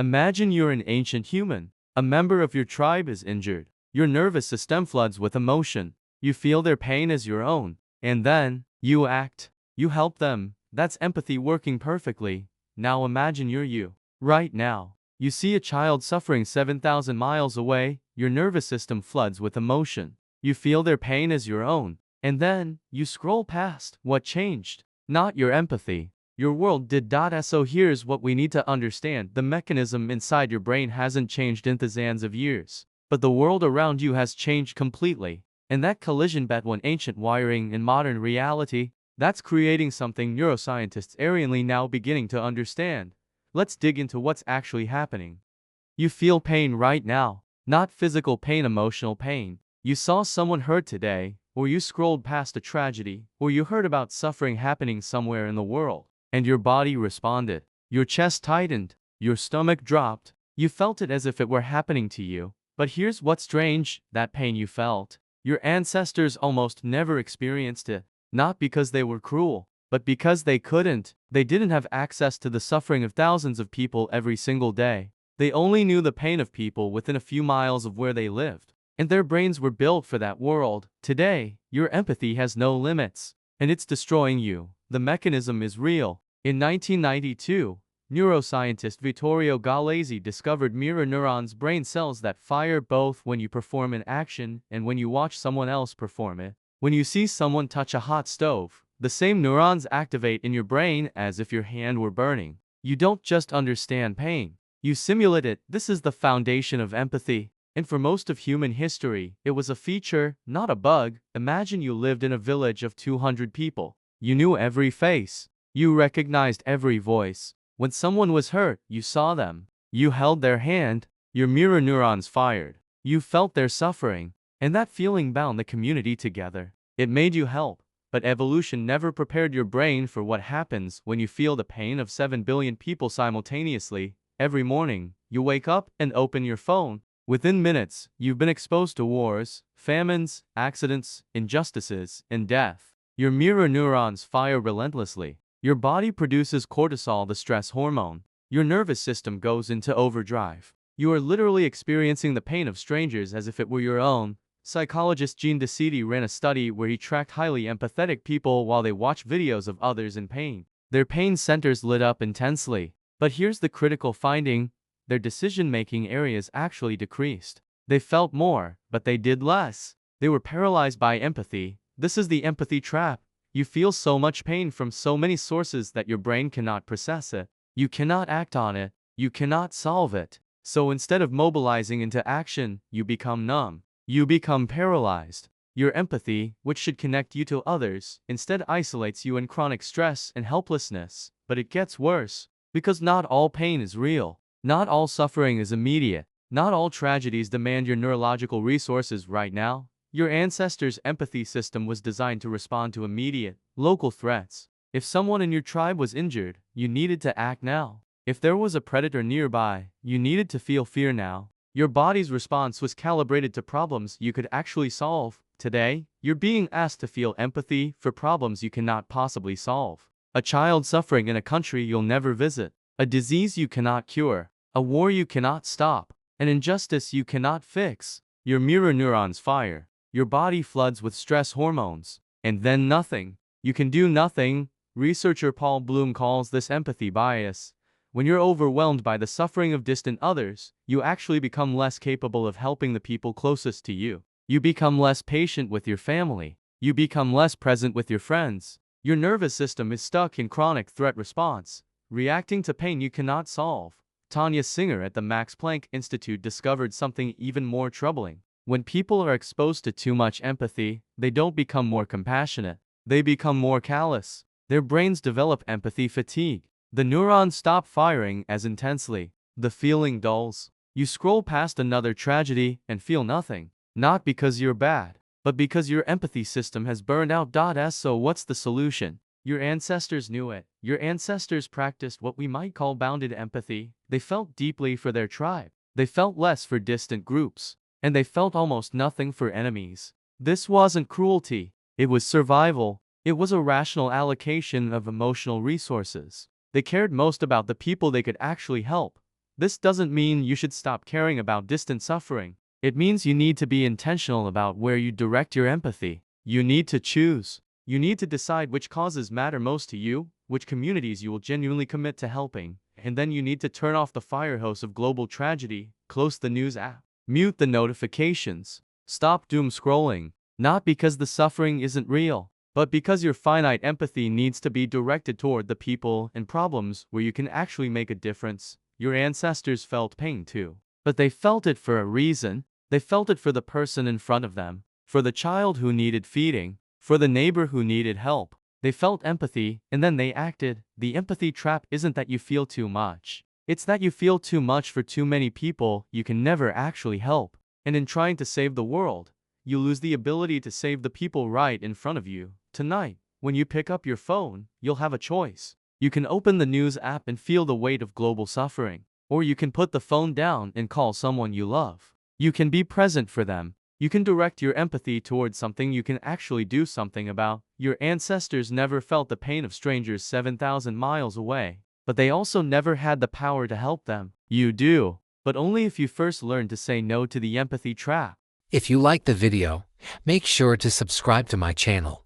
Imagine you're an ancient human. A member of your tribe is injured. Your nervous system floods with emotion. You feel their pain as your own. And then, you act. You help them. That's empathy working perfectly. Now imagine you're you. Right now. You see a child suffering 7,000 miles away. Your nervous system floods with emotion. You feel their pain as your own. And then, you scroll past. What changed? Not your empathy. Your world did. So here's what we need to understand. The mechanism inside your brain hasn't changed in thousands of years. But the world around you has changed completely. And that collision between ancient wiring and modern reality, that's creating something neuroscientists are now beginning to understand. Let's dig into what's actually happening. You feel pain right now. Not physical pain, emotional pain. You saw someone hurt today, or you scrolled past a tragedy, or you heard about suffering happening somewhere in the world. And your body responded. Your chest tightened. Your stomach dropped. You felt it as if it were happening to you. But here's what's strange, that pain you felt. Your ancestors almost never experienced it. Not because they were cruel, but because they couldn't. They didn't have access to the suffering of thousands of people every single day. They only knew the pain of people within a few miles of where they lived. And their brains were built for that world. Today, your empathy has no limits. And it's destroying you. The mechanism is real. In 1992, neuroscientist Vittorio Galeazzi discovered mirror neurons, brain cells that fire both when you perform an action and when you watch someone else perform it. When you see someone touch a hot stove, the same neurons activate in your brain as if your hand were burning. You don't just understand pain. You simulate it. This is the foundation of empathy. And for most of human history, it was a feature, not a bug. Imagine you lived in a village of 200 people. You knew every face. You recognized every voice. When someone was hurt, you saw them. You held their hand. Your mirror neurons fired. You felt their suffering. And that feeling bound the community together. It made you help. But evolution never prepared your brain for what happens when you feel the pain of 7 billion people simultaneously. Every morning, you wake up and open your phone. Within minutes, you've been exposed to wars, famines, accidents, injustices, and death. Your mirror neurons fire relentlessly. Your body produces cortisol, the stress hormone. Your nervous system goes into overdrive. You are literally experiencing the pain of strangers as if it were your own. Psychologist Gene DeCidi ran a study where he tracked highly empathetic people while they watched videos of others in pain. Their pain centers lit up intensely. But here's the critical finding. Their decision-making areas actually decreased. They felt more, but they did less. They were paralyzed by empathy. This is the empathy trap. You feel so much pain from so many sources that your brain cannot process it. You cannot act on it. You cannot solve it. So instead of mobilizing into action, you become numb. You become paralyzed. Your empathy, which should connect you to others, instead isolates you in chronic stress and helplessness. But it gets worse. Because not all pain is real. Not all suffering is immediate. Not all tragedies demand your neurological resources right now. Your ancestors' empathy system was designed to respond to immediate, local threats. If someone in your tribe was injured, you needed to act now. If there was a predator nearby, you needed to feel fear now. Your body's response was calibrated to problems you could actually solve. Today, you're being asked to feel empathy for problems you cannot possibly solve. A child suffering in a country you'll never visit. A disease you cannot cure. A war you cannot stop. An injustice you cannot fix. Your mirror neurons fire. Your body floods with stress hormones. And then nothing. You can do nothing. Researcher Paul Bloom calls this empathy bias. When you're overwhelmed by the suffering of distant others, you actually become less capable of helping the people closest to you. You become less patient with your family. You become less present with your friends. Your nervous system is stuck in chronic threat response, reacting to pain you cannot solve. Tanya Singer at the Max Planck Institute discovered something even more troubling. When people are exposed to too much empathy, they don't become more compassionate. They become more callous. Their brains develop empathy fatigue. The neurons stop firing as intensely. The feeling dulls. You scroll past another tragedy and feel nothing. Not because you're bad, but because your empathy system has burned out. So what's the solution? Your ancestors knew it. Your ancestors practiced what we might call bounded empathy. They felt deeply for their tribe. They felt less for distant groups. And they felt almost nothing for enemies. This wasn't cruelty. It was survival. It was a rational allocation of emotional resources. They cared most about the people they could actually help. This doesn't mean you should stop caring about distant suffering. It means you need to be intentional about where you direct your empathy. You need to choose. You need to decide which causes matter most to you, which communities you will genuinely commit to helping, and then you need to turn off the fire hose of global tragedy, close the news app, mute the notifications, stop doom scrolling, not because the suffering isn't real, but because your finite empathy needs to be directed toward the people and problems where you can actually make a difference. Your ancestors felt pain too, but they felt it for a reason. They felt it for the person in front of them, for the child who needed feeding, for the neighbor who needed help. They felt empathy, and then they acted. The empathy trap isn't that you feel too much. It's that you feel too much for too many people you can never actually help. And in trying to save the world, you lose the ability to save the people right in front of you. Tonight, when you pick up your phone, you'll have a choice. You can open the news app and feel the weight of global suffering, or you can put the phone down and call someone you love. You can be present for them. You can direct your empathy towards something you can actually do something about. Your ancestors never felt the pain of strangers 7,000 miles away, but they also never had the power to help them. You do, but only if you first learn to say no to the empathy trap. If you like the video, make sure to subscribe to my channel.